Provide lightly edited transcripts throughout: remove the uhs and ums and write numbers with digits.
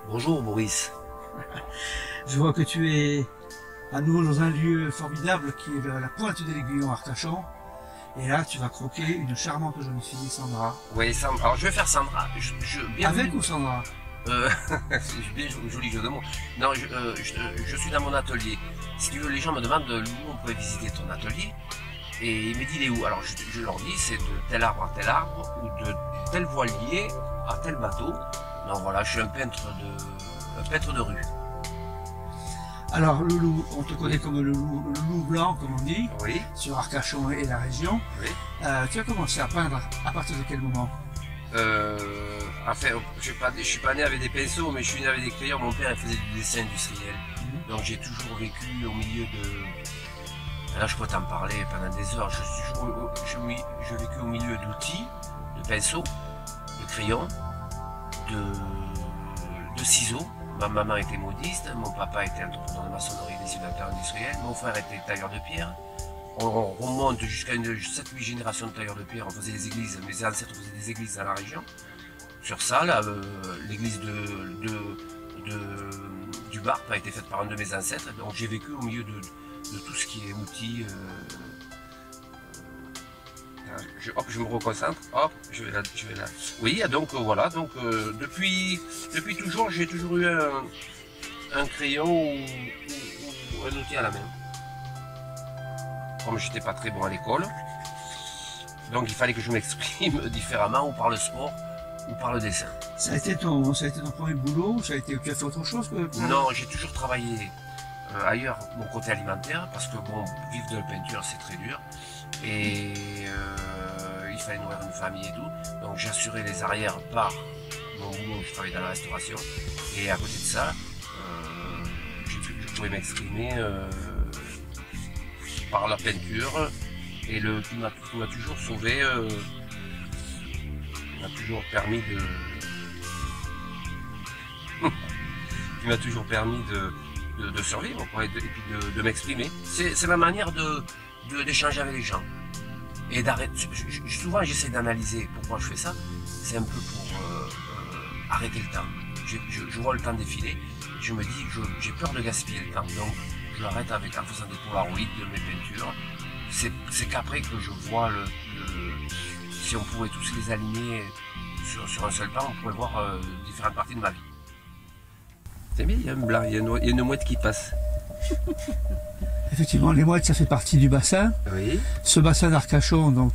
Bonjour Maurice. Je vois que tu es à nouveau dans un lieu formidable qui est la pointe de l'Aiguillon Arcachon. Et là, tu vas croquer une charmante jeune fille, Sandra. Oui, Sandra. Alors je vais faire Sandra. Avec ou Sandra? C'est bien joli jeu de mots. Non, je suis dans mon atelier. Si tu veux, les gens me demandent où on pourrait visiter ton atelier. Et il me dit il est où. Alors je leur dis c'est de tel arbre à tel arbre ou de tel voilier à tel bateau. Donc voilà, je suis un peintre de rue. Alors Loulou, on te connaît comme le loup blanc, comme on dit, Oui. sur Arcachon et la région. Oui. Tu as commencé à peindre à partir de quel moment? Enfin, je suis pas né avec des pinceaux, mais je suis né avec des crayons. Mon père il faisait du dessin industriel. Donc j'ai toujours vécu au milieu de... Là je peux t'en parler pendant des heures. Je vécu au milieu d'outils, de pinceaux, de crayons, de ciseaux. Ma maman était modiste, mon papa était entrepreneur de maçonnerie et dessinateur industriel, mon frère était tailleur de pierre. On remonte jusqu'à une 7-8 générations de tailleurs de pierre, on faisait des églises, mes ancêtres faisaient des églises dans la région. Sur ça, l'église du Barp a été faite par un de mes ancêtres, donc j'ai vécu au milieu de tout ce qui est outils. Hop, je me reconcentre, hop, je vais là. Oui, donc voilà, donc depuis toujours, j'ai toujours eu un crayon ou un outil à la main. Comme j'étais pas très bon à l'école, donc il fallait que je m'exprime différemment, ou par le sport, ou par le dessin. Ça a été ton premier boulot? Tu as fait autre chose que... Non, j'ai toujours travaillé ailleurs, mon côté alimentaire, parce que bon, vivre de la peinture c'est très dur. Et il fallait nourrir une famille et tout. Donc j'assurais les arrières par mon boulot, je travaillais dans la restauration. Et à côté de ça, je pouvais m'exprimer par la peinture. Et qui m'a toujours sauvé, m'a toujours permis de... qui m'a toujours permis de survivre et puis de m'exprimer. C'est ma manière d'échanger avec les gens. Et d'arrêter. Souvent j'essaie d'analyser pourquoi je fais ça. C'est un peu pour arrêter le temps. Je vois le temps défiler. Je me dis, j'ai peur de gaspiller le temps. Donc je l'arrête en faisant des polaroids de mes peintures. C'est qu'après que je vois si on pouvait tous les aligner sur un seul temps, on pourrait voir différentes parties de ma vie. C'est bien, il y a un blanc, il y a une mouette qui passe. Effectivement, les mouettes, ça fait partie du bassin. Oui. Ce bassin d'Arcachon, donc,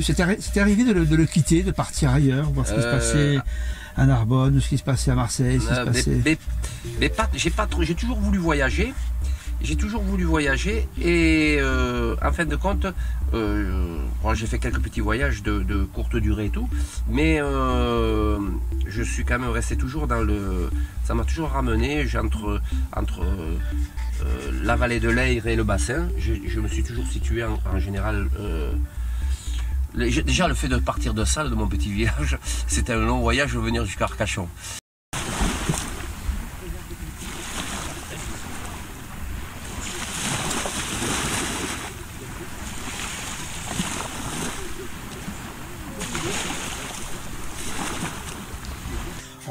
c'était arrivé de le quitter, de partir ailleurs, voir ce qui se passait à Narbonne, ce qui se passait à Marseille, j'ai toujours voulu voyager. J'ai toujours voulu voyager et en fin de compte, bon, j'ai fait quelques petits voyages de courte durée et tout, mais je suis quand même resté toujours dans le... Ça m'a toujours ramené entre la vallée de l'Eyre et le bassin. Je me suis toujours situé en général... déjà le fait de partir de Salles, de mon petit village, c'était un long voyage de venir jusqu'à Arcachon.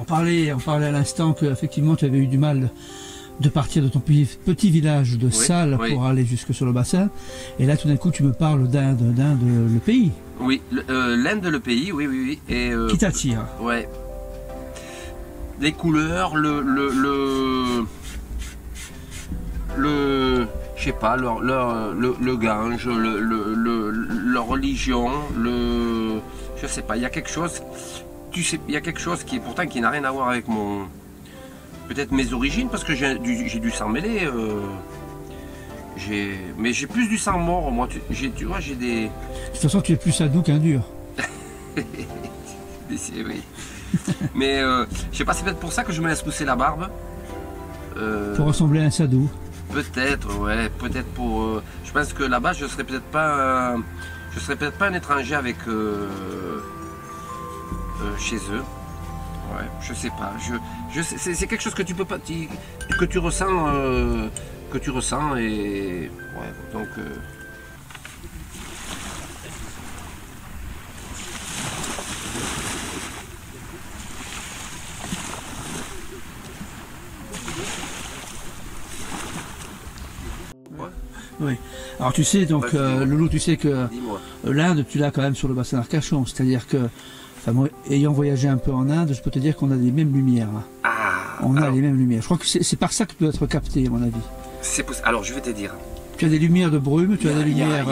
On parlait à l'instant qu'effectivement tu avais eu du mal de partir de ton petit village de Salles pour aller jusque sur le bassin. Et là tout d'un coup tu me parles d'Inde le pays. Oui, l'Inde le pays, oui. Et, qui t'attire? Ouais. Les couleurs, je sais pas, le Gange, leur religion, je sais pas, il y a quelque chose... Tu sais, il y a quelque chose qui n'a rien à voir avec peut-être mes origines, parce que j'ai du sang mêlé. Mais j'ai plus du sang mort, moi. Tu vois, j'ai des... De toute façon, tu es plus sadou qu'un dur. Oui. Mais je sais pas, c'est peut-être pour ça que je me laisse pousser la barbe. Pour ressembler à un sadou. Peut-être, ouais. Peut-être pour... je pense que là-bas, je serais peut-être pas un étranger avec... chez eux, ouais, je sais pas, c'est quelque chose que tu peux pas, que tu ressens et ouais, donc Oui. Alors tu sais, donc, Loulou, tu sais que l'Inde, tu l'as quand même sur le bassin d'Arcachon. C'est-à-dire que, enfin, moi, ayant voyagé un peu en Inde, je peux te dire qu'on a les mêmes lumières. On a les mêmes lumières. Je crois que c'est par ça que tu dois être capté, à mon avis. Alors, je vais te dire. Tu as des lumières de brume, tu as des lumières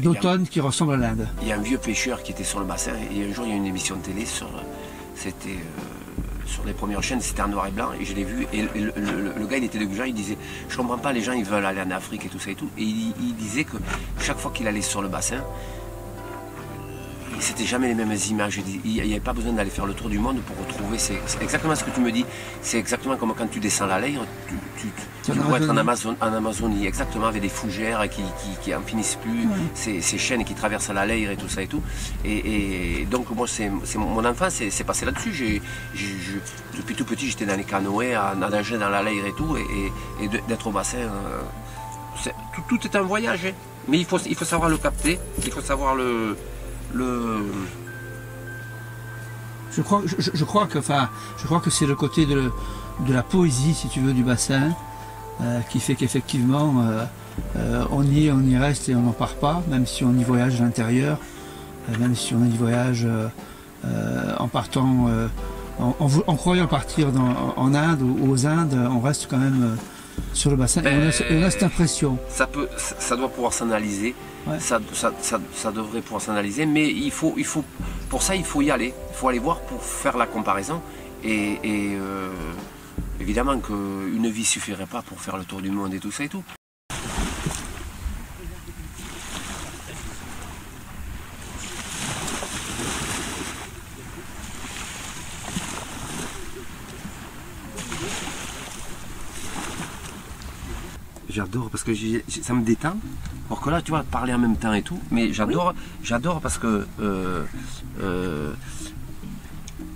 d'automne qui ressemblent à l'Inde. Il y a un vieux pêcheur qui était sur le bassin, et un jour, il y a eu une émission de télé c'était sur les premières chaînes, c'était en noir et blanc, et je l'ai vu, et le gars, il était de Gujan, il disait, je comprends pas, les gens, ils veulent aller en Afrique et tout ça et tout, et il disait que chaque fois qu'il allait sur le bassin, c'était jamais les mêmes images. Il n'y avait pas besoin d'aller faire le tour du monde pour retrouver. C'est exactement ce que tu me dis. C'est exactement comme quand tu descends la Leyre, tu dois être en Amazonie, exactement, avec des fougères qui en finissent plus, ces chaînes qui traversent la Leyre et tout ça et tout. Et donc moi, c'est mon enfance, c'est passé là-dessus. Depuis tout petit, j'étais dans les canoës, à nager dans la Leyre et tout, et d'être au bassin. Tout est un voyage, hein. Mais il faut savoir le capter, il faut savoir Je crois que c'est le côté de la poésie, si tu veux, du bassin, qui fait qu'effectivement on y reste et on n'en part pas, même si on y voyage à l'intérieur, même si on y voyage en partant, en croyant partir en Inde ou aux Indes, on reste quand même sur le bassin et on a cette impression. Ça doit pouvoir s'analyser. Ouais. Ça devrait pouvoir s'analyser, mais pour ça il faut y aller, il faut aller voir pour faire la comparaison, et évidemment qu'une vie suffirait pas pour faire le tour du monde et tout ça et tout. J'adore parce que ça me détend. Alors que là, tu vois, parler en même temps et tout, mais j'adore parce que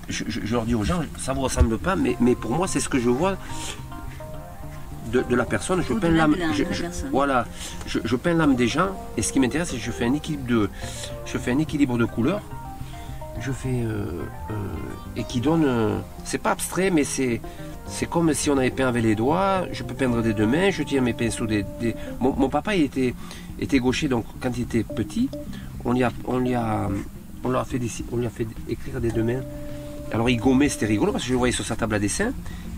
je leur dis aux gens, ça ne vous ressemble pas, mais pour moi, c'est ce que je vois de la personne. Je peins l'âme. Voilà, je peins l'âme des gens, et ce qui m'intéresse, c'est que je fais un équilibre de couleurs. Je fais et qui donne. C'est pas abstrait, mais c'est comme si on avait peint avec les doigts. Je peux peindre des deux mains, je tiens mes pinceaux Mon papa, il était gaucher, donc quand il était petit, on lui a fait écrire des deux mains. Alors il gommait, c'était rigolo parce que je le voyais sur sa table à dessin.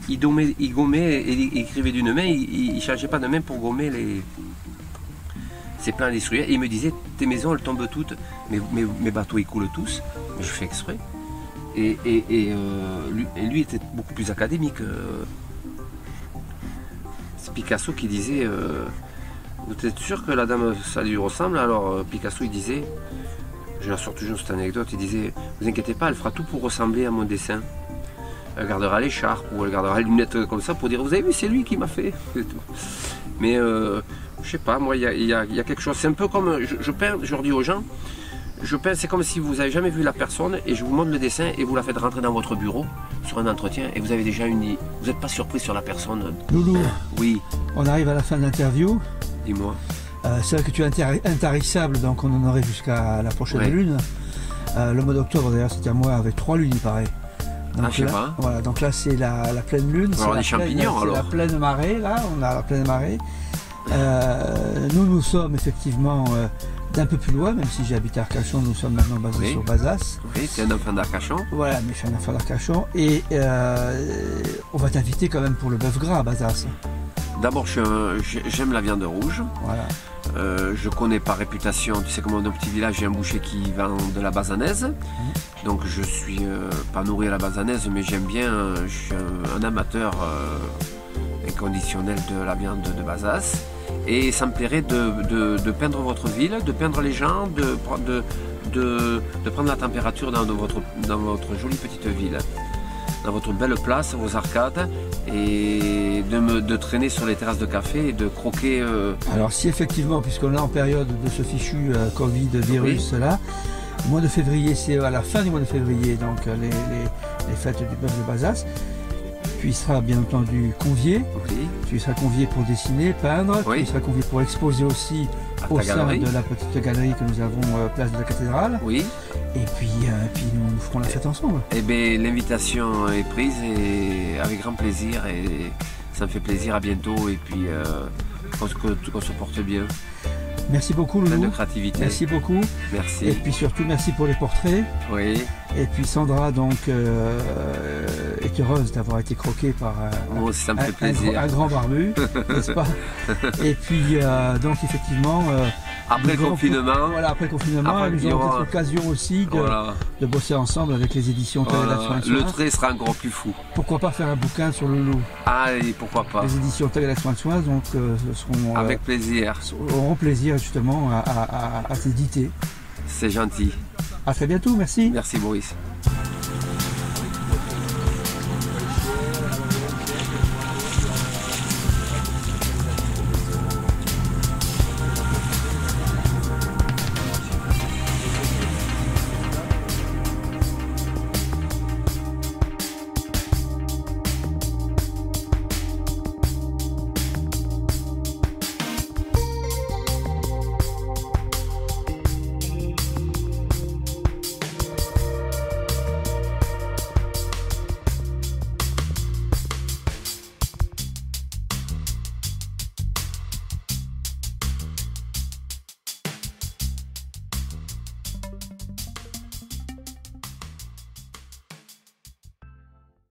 Il gommait et il écrivait d'une main, il ne changeait pas de main pour gommer ses plans industriels. Et il me disait, tes maisons elles tombent toutes, mes bateaux ils coulent tous, mais je fais exprès. Et lui était beaucoup plus académique. C'est Picasso qui disait, vous êtes sûr que la dame ça lui ressemble? Alors Picasso il disait, je la sors toujours cette anecdote, il disait, vous inquiétez pas, elle fera tout pour ressembler à mon dessin. Elle gardera l'écharpe ou elle gardera les lunettes comme ça pour dire, vous avez vu, c'est lui qui m'a fait. Mais je sais pas, moi il y a quelque chose, c'est un peu comme, je peins, je leur dis aux gens, je peins, c'est comme si vous n'avez jamais vu la personne et je vous montre le dessin et vous la faites rentrer dans votre bureau sur un entretien et vous avez déjà vous n'êtes pas surpris sur la personne. Loulou, oui. On arrive à la fin de l'interview. Dis-moi. C'est vrai que tu es intarissable, donc on en aurait jusqu'à la prochaine lune. Le mois d'octobre d'ailleurs c'était à moi avec 3 lunes il paraît. Donc je sais pas. Voilà, donc là c'est la pleine lune. Alors les champignons alors. C'est la pleine marée, là, on a la pleine marée. Nous sommes effectivement d'un peu plus loin, même si j'habite à Arcachon, nous sommes maintenant basés sur Bazas. Oui, tu es un enfant d'Arcachon. Voilà, mais je suis un enfant d'Arcachon. Et on va t'inviter quand même pour le bœuf gras à Bazas. D'abord, j'aime la viande rouge. Voilà. Je connais par réputation, tu sais, comme dans petit village, j'ai un boucher qui vend de la basanaise. Donc je suis pas nourri à la basanaise, mais j'aime bien, je suis un amateur inconditionnel de la viande de Bazas. Et ça me plairait de peindre votre ville, de peindre les gens, de prendre la température dans votre jolie petite ville, dans votre belle place, vos arcades, et de traîner sur les terrasses de café et de croquer. Alors si effectivement, puisqu'on est en période de ce fichu Covid virus là, le mois de février, c'est à la fin du mois de février, donc les fêtes du bœuf de Bazas. Tu y seras bien entendu convié. Tu y seras convié pour dessiner, peindre. Tu y seras convié pour exposer aussi au sein de la petite galerie que nous avons place de la cathédrale. Oui. Et puis nous ferons la fête ensemble. Eh bien, l'invitation est prise et avec grand plaisir. Et ça me fait plaisir. À bientôt. Et puis qu'on se porte bien. Merci beaucoup, Loulou. Plein de créativité. Merci beaucoup. Merci. Et puis surtout, merci pour les portraits. Oui. Et puis Sandra, donc, est heureuse d'avoir été croquée par ça me fait plaisir. Un grand barbu, n'est-ce pas? Et puis, donc, effectivement... après le confinement. Voilà, après le confinement, nous aurons peut-être l'occasion aussi de bosser ensemble avec les éditions Tagada. Le trait sera encore plus fou. Pourquoi pas faire un bouquin sur Loulou? Allez, pourquoi pas. Les éditions Tagada donc, seront... avec plaisir. Auront plaisir, justement, à s'éditer. C'est gentil. À très bientôt, merci. Merci, Maurice.